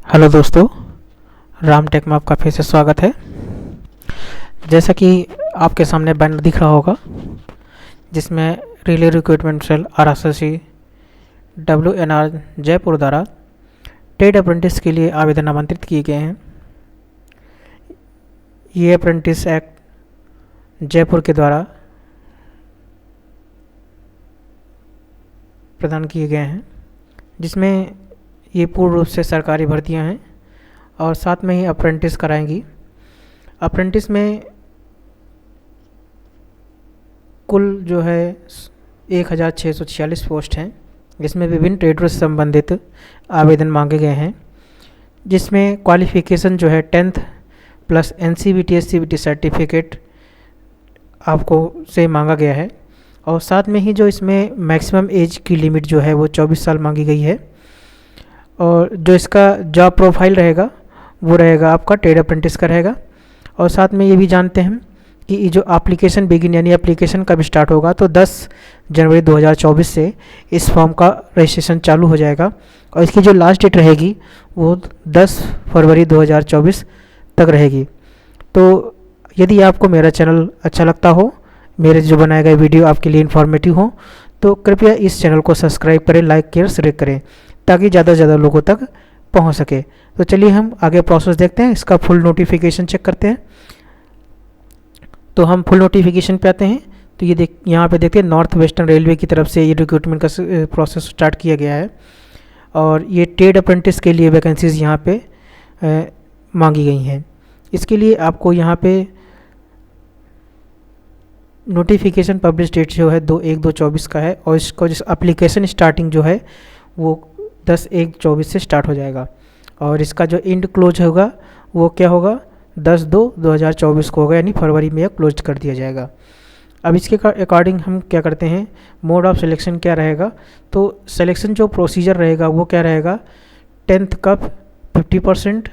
Hello दोस्तों, Ram take में आपका फिर से स्वागत है। जैसा कि आपके सामने बैनर दिख रहा होगा जिसमें railway recruitment cell RSSC WNR Jaipur द्वारा ट्रेड अप्रेंटिस के लिए आवेदन आमंत्रित किए गए हैं। ये अप्रेंटिस एक्ट जयपुर के द्वारा प्रदान किए गए हैं, जिसमें ये पूर्ण रूप से सरकारी भर्तियां हैं और साथ में ही अप्रेंटिस कराएंगी। अप्रेंटिस में कुल जो है 1646 पोस्ट हैं, जिसमें विभिन्न ट्रेडों से संबंधित आवेदन मांगे गए हैं, जिसमें क्वालिफ़िकेशन जो है 10th plus NCVT SCVT certificate आपको से मांगा गया है। और साथ में ही जो इसमें मैक्सिमम एज की लिमिट जो है वो 24 साल मांगी गई है। और जो इसका जॉब प्रोफाइल रहेगा वो रहेगा आपका ट्रेड अप्रेंटिस का रहेगा। और साथ में ये भी जानते हैं कि ये जो एप्लीकेशन बिगिन यानी एप्लीकेशन कब स्टार्ट होगा, तो 10 जनवरी 2024 से इस फॉर्म का रजिस्ट्रेशन चालू हो जाएगा और इसकी जो लास्ट डेट रहेगी वो 10 फरवरी 2024 तक रहेगी। तो यदि आपको मेरा चैनल अच्छा लगता हो, मेरे जो बनाए गए वीडियो आपके लिए इन्फॉर्मेटिव हो, तो कृपया इस चैनल को सब्सक्राइब करें, लाइक करें, शेयर करें ताकि ज़्यादा से ज़्यादा लोगों तक पहुंच सके। तो चलिए हम आगे प्रोसेस देखते हैं, इसका फुल नोटिफिकेशन चेक करते हैं। तो हम फुल नोटिफिकेशन पे आते हैं, तो ये यहाँ पे देखते हैं नॉर्थ वेस्टर्न रेलवे की तरफ से ये रिक्रूटमेंट का प्रोसेस स्टार्ट किया गया है। और ये ट्रेड अप्रेंटिस के लिए वैकेंसीज़ यहाँ पे मांगी गई हैं। इसके लिए आपको यहाँ पे नोटिफिकेशन पब्लिश डेट जो है 2/1/2024 का है और इसको जिस एप्लीकेशन स्टार्टिंग जो है वो 10/1/24 से स्टार्ट हो जाएगा और इसका जो एंड क्लोज होगा वो क्या होगा 10/2/2024 को होगा, यानी फरवरी में क्लोज कर दिया जाएगा। अब इसके अकॉर्डिंग हम क्या करते हैं, मोड ऑफ सिलेक्शन क्या रहेगा, तो सिलेक्शन जो प्रोसीजर रहेगा वो क्या रहेगा, 10th का 50%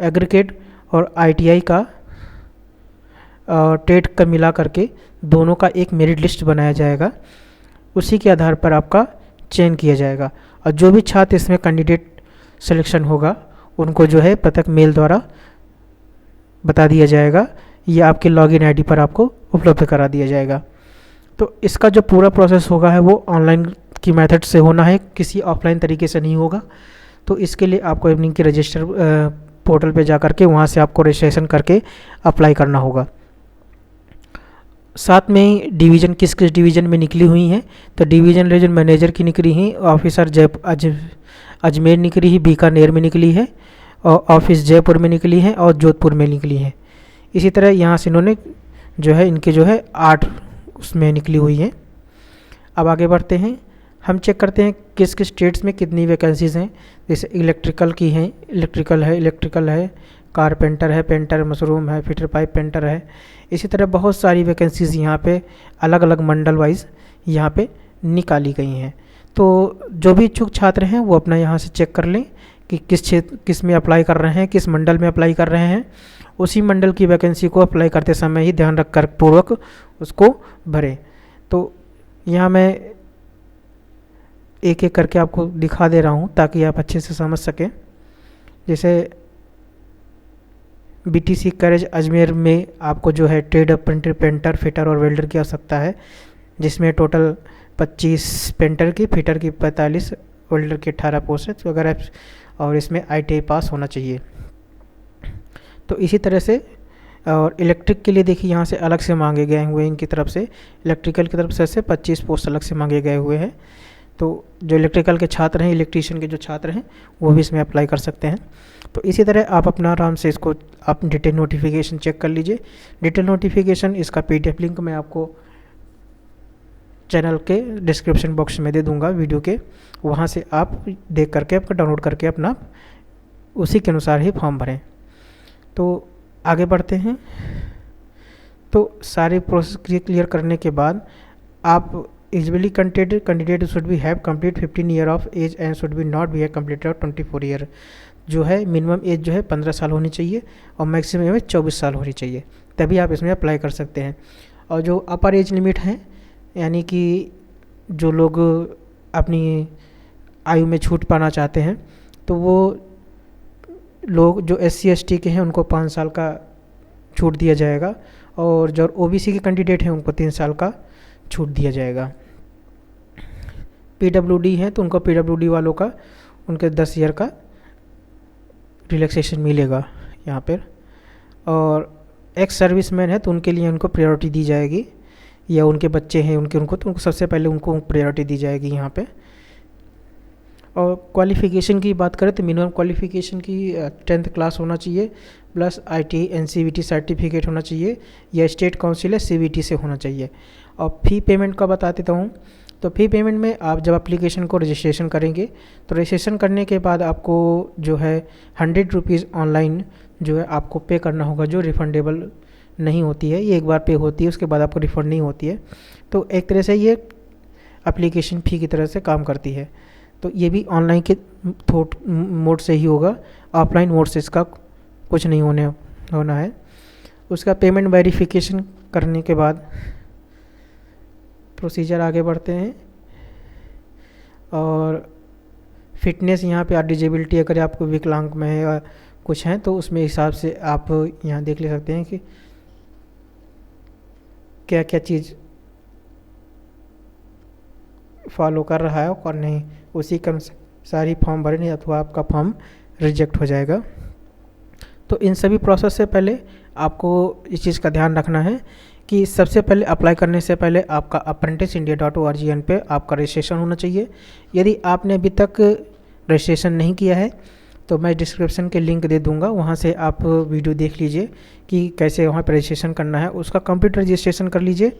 एग्रीगेट और ITI का ट्रेड का मिला करके दोनों का एक मेरिट लिस्ट बनाया जाएगा। उसी के आधार पर आपका चयन किया जाएगा और जो भी छात्र इसमें कैंडिडेट सिलेक्शन होगा उनको जो है पृथक मेल द्वारा बता दिया जाएगा, ये आपके लॉगिन आईडी पर आपको उपलब्ध करा दिया जाएगा। तो इसका जो पूरा प्रोसेस होगा है वो ऑनलाइन की मेथड से होना है, किसी ऑफलाइन तरीके से नहीं होगा। तो इसके लिए आपको इवनिंग के रजिस्टर पोर्टल पे जा करके वहाँ से आपको रजिस्ट्रेशन करके अप्लाई करना होगा। साथ में डिवीज़न किस किस डिवीज़न में निकली हुई हैं, तो डिवीज़न रीजन मैनेजर की निकली हैं, ऑफिसर अजमेर निकली है, बीकानेर में निकली है, और ऑफिस जयपुर में निकली है और जोधपुर में निकली है। इसी तरह यहाँ से इन्होंने जो है इनके जो है 8 उसमें निकली हुई हैं। अब आगे बढ़ते हैं, हम चेक करते हैं किस किस स्टेट्स में कितनी वैकेंसीज़ हैं। जैसे इलेक्ट्रिकल की हैं, इलेक्ट्रिकल है, कारपेंटर है, पेंटर मशरूम है, फिटर पाइप पेंटर है। इसी तरह बहुत सारी वैकेंसीज़ यहाँ पे अलग अलग मंडल वाइज यहाँ पे निकाली गई हैं। तो जो भी इच्छुक छात्र हैं वो अपना यहाँ से चेक कर लें कि किस क्षेत्र किस में अप्लाई कर रहे हैं, किस मंडल में अप्लाई कर रहे हैं। उसी मंडल की वैकेंसी को अप्लाई करते समय ही ध्यान रख कर पूर्वक उसको भरें। तो यहाँ मैं एक एक करके आपको दिखा दे रहा हूँ ताकि आप अच्छे से समझ सकें। जैसे BTC कॉलेज अजमेर में आपको जो है ट्रेड अप्रेंटिस पेंटर, फिटर और वेल्डर की आवश्यकता है, जिसमें टोटल 25 पेंटर की, फिटर की 45, वेल्डर की 18 पोस्ट वगैरह, और इसमें ITI पास होना चाहिए। तो इसी तरह से और इलेक्ट्रिक के लिए देखिए यहाँ से अलग से मांगे गए हुए हैं, इनकी तरफ से इलेक्ट्रिकल की तरफ से 25 पोस्ट अलग से मांगे गए हुए हैं। तो जो इलेक्ट्रिकल के छात्र हैं, इलेक्ट्रीशियन के जो छात्र हैं वो भी इसमें अप्लाई कर सकते हैं। तो इसी तरह आप अपना आराम से इसको आप डिटेल नोटिफिकेशन चेक कर लीजिए। डिटेल नोटिफिकेशन इसका PDF लिंक मैं आपको चैनल के डिस्क्रिप्शन बॉक्स में दे दूंगा वीडियो के, वहाँ से आप देख करके आपका डाउनलोड करके अपना उसी के अनुसार ही फॉर्म भरें। तो आगे बढ़ते हैं। तो सारे प्रोसेस क्लियर करने के बाद आप eligibly candidate should be have complete 15 year of age and should be not be है कंप्लीटेड ऑफ 24 ईयर। जो है मिनिमम एज जो है 15 साल होनी चाहिए और मैक्सिमम एज 24 साल होनी चाहिए, तभी आप इसमें अप्लाई कर सकते हैं। और जो अपर एज लिमिट है, यानी कि जो लोग अपनी आयु में छूट पाना चाहते हैं तो वो लोग जो SC ST के हैं उनको 5 साल का छूट दिया जाएगा, और जो OBC के कैंडिडेट हैं उनको 3 साल का छूट दिया जाएगा। PWD हैं तो उनको PWD वालों का उनके 10 ईयर का रिलैक्सेशन मिलेगा यहाँ पर। और एक्स सर्विसमैन है तो उनके लिए उनको प्रायोरिटी दी जाएगी, या उनके बच्चे हैं उनको सबसे पहले उनको प्रायोरिटी दी जाएगी यहाँ पे। और क्वालिफ़िकेशन की बात करें तो मिनिमम क्वालिफ़िकेशन की 10th क्लास होना चाहिए, प्लस ITI NCVT सर्टिफिकेट होना चाहिए, या स्टेट काउंसिल है CVT से होना चाहिए। और फ़ी पेमेंट का बता देता हूँ। तो फ़ी पेमेंट में आप जब एप्लीकेशन को रजिस्ट्रेशन करेंगे तो रजिस्ट्रेशन करने के बाद आपको जो है 100 रुपीज़ ऑनलाइन जो है आपको पे करना होगा, जो रिफ़ंडेबल नहीं होती है। ये एक बार पे होती है, उसके बाद आपको रिफ़ंड नहीं होती है। तो एक तरह से ये एप्लीकेशन फ़ी की तरह से काम करती है। तो ये भी ऑनलाइन के मोड से ही होगा, ऑफलाइन मोड से इसका कुछ नहीं होना है। उसका पेमेंट वेरिफिकेशन करने के बाद प्रोसीजर आगे बढ़ते हैं। और फिटनेस यहाँ पे डिजेबिलिटी अगर आपको विकलांग में है या कुछ है तो उसमें हिसाब से आप यहाँ देख ले सकते हैं कि क्या क्या चीज़ फॉलो कर रहा है और नहीं, उसी के अनुसार ही फॉर्म भरने अथवा आपका फॉर्म रिजेक्ट हो जाएगा। तो इन सभी प्रोसेस से पहले आपको इस चीज़ का ध्यान रखना है कि सबसे पहले अप्लाई करने से पहले आपका apprenticeindia.org पे आपका रजिस्ट्रेशन होना चाहिए। यदि आपने अभी तक रजिस्ट्रेशन नहीं किया है तो मैं डिस्क्रिप्शन के लिंक दे दूंगा, वहाँ से आप वीडियो देख लीजिए कि कैसे वहाँ पर रजिस्ट्रेशन करना है। उसका कंप्यूटर रजिस्ट्रेशन कर लीजिए,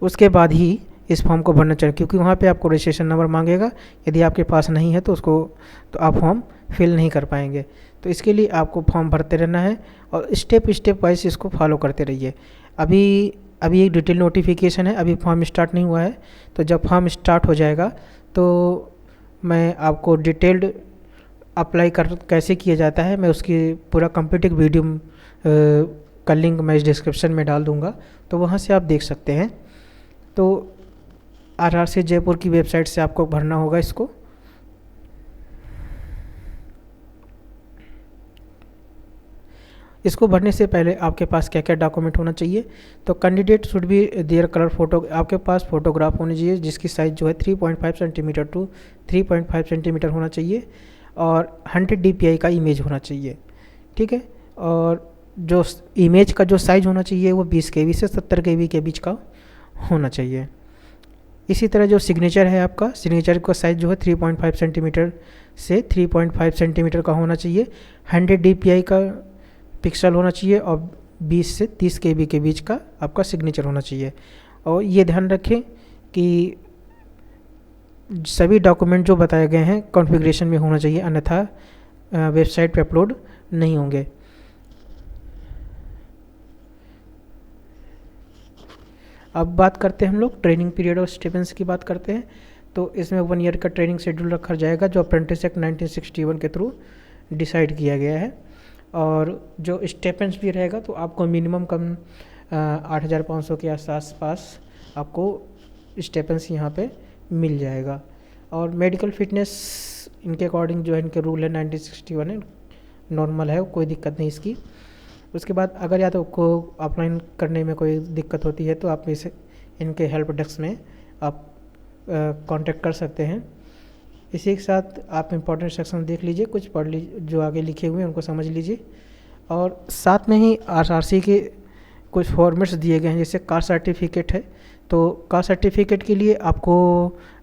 उसके बाद ही इस फॉर्म को भरना चाहिए, क्योंकि वहाँ पे आपको रजिस्ट्रेशन नंबर मांगेगा। यदि आपके पास नहीं है तो आप फॉर्म फिल नहीं कर पाएंगे। तो इसके लिए आपको फॉर्म भरते रहना है और स्टेप वाइज इसको फॉलो करते रहिए। अभी एक डिटेल नोटिफिकेशन है, अभी फॉर्म स्टार्ट नहीं हुआ है। तो जब फॉर्म स्टार्ट हो जाएगा तो मैं आपको डिटेल्ड अप्लाई कैसे किया जाता है मैं उसकी पूरा कंप्लीट वीडियो का लिंक मैं इस डिस्क्रिप्शन में डाल दूँगा, तो वहाँ से आप देख सकते हैं। तो RRC जयपुर की वेबसाइट से आपको भरना होगा इसको। इसको भरने से पहले आपके पास क्या क्या डॉक्यूमेंट होना चाहिए, तो candidate should be their colour photo, आपके पास फोटोग्राफ होनी चाहिए जिसकी साइज़ जो है 3.5 सेंटीमीटर टू 3.5 सेंटीमीटर होना चाहिए, और 100 DPI का इमेज होना चाहिए, ठीक है। और जो इमेज का जो साइज़ होना चाहिए वो 20 KB से 70 KB के बीच का होना चाहिए। इसी तरह जो सिग्नेचर है आपका, सिग्नेचर का साइज़ जो है 3.5 सेंटीमीटर से 3.5 सेंटीमीटर का होना चाहिए, 100 DPI का पिक्सल होना चाहिए, और 20 से 30 KB के बीच का आपका सिग्नेचर होना चाहिए। और ये ध्यान रखें कि सभी डॉक्यूमेंट जो बताए गए हैं कॉन्फ़िगरेशन में होना चाहिए, अन्यथा वेबसाइट पे अपलोड नहीं होंगे। अब बात करते हैं हम लोग ट्रेनिंग पीरियड और स्टिपेंड्स की बात करते हैं। तो इसमें 1 ईयर का ट्रेनिंग शेड्यूल रखा जाएगा जो अप्रेंटिस एक्ट 1961 के थ्रू डिसाइड किया गया है। और जो स्टिपेंड्स भी रहेगा तो आपको मिनिमम कम 8,500 के आसपास आपको स्टिपेंड्स यहाँ पे मिल जाएगा। और मेडिकल फिटनेस इनके अकॉर्डिंग जो है इनके रूल है 1961 है, नॉर्मल है, कोई दिक्कत नहीं इसकी। उसके बाद अगर या तो को अप्लाई करने में कोई दिक्कत होती है तो आप इनके हेल्प डेस्क में आप कांटेक्ट कर सकते हैं। इसी के साथ आप इम्पोर्टेंट सेक्शन देख लीजिए, कुछ पढ़ लीजिए, जो आगे लिखे हुए हैं उनको समझ लीजिए। और साथ में ही RRC के कुछ फॉर्मेट्स दिए गए हैं, जैसे कास्ट सर्टिफिकेट है। तो कास्ट सर्टिफिकेट के लिए आपको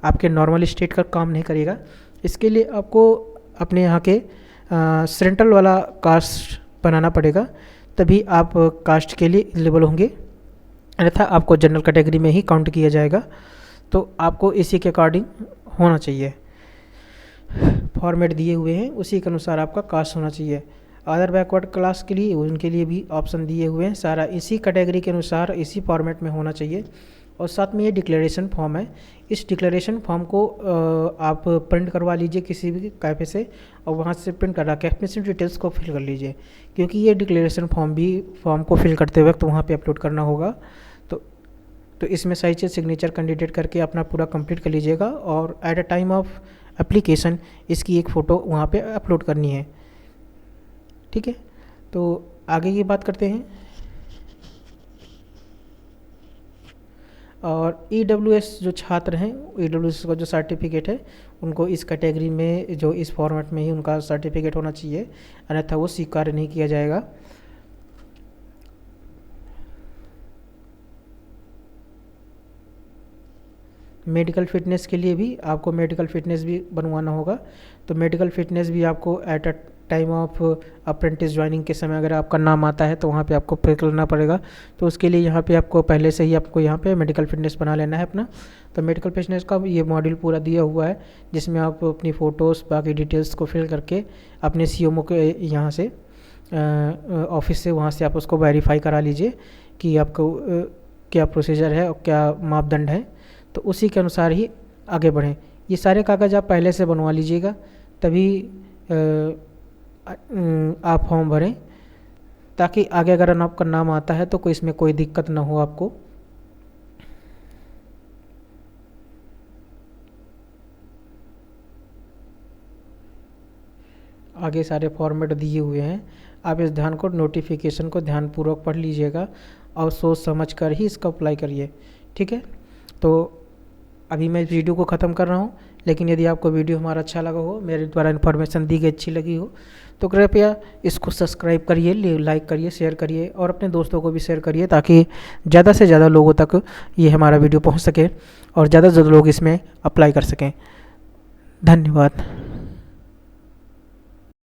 आपके नॉर्मल स्टेट का काम नहीं करेगा, इसके लिए आपको अपने यहाँ के सेंट्रल वाला कास्ट बनाना पड़ेगा, तभी आप कास्ट के लिए एलिजिबल होंगे, अन्यथा आपको जनरल कैटेगरी में ही काउंट किया जाएगा। तो आपको इसी के अकॉर्डिंग होना चाहिए, फॉर्मेट दिए हुए हैं उसी के अनुसार आपका कास्ट होना चाहिए। अदर बैकवर्ड क्लास के लिए उनके लिए भी ऑप्शन दिए हुए हैं, सारा इसी कैटेगरी के अनुसार इसी फॉर्मेट में होना चाहिए। और साथ में ये डिक्लेरेशन फॉर्म है, इस डिक्लेरेशन फॉर्म को आप प्रिंट करवा लीजिए किसी भी कैफे से, और वहाँ से प्रिंट करा के अपनी डिटेल्स को फिल कर लीजिए, क्योंकि ये डिक्लेरेशन फॉर्म को फिल करते वक्त वहाँ पे अपलोड करना होगा। तो इसमें सही से सिग्नेचर कैंडिडेट करके अपना पूरा कंप्लीट कर लीजिएगा, और at a time of application इसकी एक फ़ोटो वहाँ पे अपलोड करनी है। ठीक है, तो आगे की बात करते हैं। और EWS जो छात्र हैं, EWS का जो सर्टिफिकेट है, उनको इस कैटेगरी में जो इस फॉर्मेट में ही उनका सर्टिफिकेट होना चाहिए, अन्यथा वो स्वीकार नहीं किया जाएगा। मेडिकल फ़िटनेस के लिए भी आपको मेडिकल फ़िटनेस भी बनवाना होगा, तो मेडिकल फ़िटनेस भी आपको at a time of apprentice joining के समय अगर आपका नाम आता है तो वहाँ पे आपको पे करना पड़ेगा। तो उसके लिए यहाँ पे आपको पहले से ही आपको यहाँ पे मेडिकल फ़िटनेस बना लेना है अपना। तो मेडिकल फ़िटनेस का ये मॉड्यूल पूरा दिया हुआ है, जिसमें आप अपनी फ़ोटोज़ बाकी डिटेल्स को फिल करके अपने CMO के यहाँ से ऑफिस से वहाँ से आप उसको वेरीफाई करा लीजिए कि आपको क्या प्रोसीजर है और क्या मापदंड है, तो उसी के अनुसार ही आगे बढ़ें। ये सारे कागज़ आप पहले से बनवा लीजिएगा, तभी आप फॉर्म भरें, ताकि आगे अगर आपका नाम आता है तो कोई इसमें कोई दिक्कत ना हो आपको। आगे सारे फॉर्मेट दिए हुए हैं, आप इस ध्यान को नोटिफिकेशन को ध्यानपूर्वक पढ़ लीजिएगा और सोच समझ कर ही इसका अप्लाई करिए, ठीक है। तो अभी मैं इस वीडियो को ख़त्म कर रहा हूँ, लेकिन यदि आपको वीडियो हमारा अच्छा लगा हो, मेरे द्वारा इन्फॉर्मेशन दी गई अच्छी लगी हो, तो कृपया इसको सब्सक्राइब करिए, लाइक करिए, शेयर करिए और अपने दोस्तों को भी शेयर करिए, ताकि ज़्यादा से ज़्यादा लोगों तक ये हमारा वीडियो पहुँच सके और ज़्यादा से ज़्यादा लोग इसमें अप्लाई कर सकें। धन्यवाद।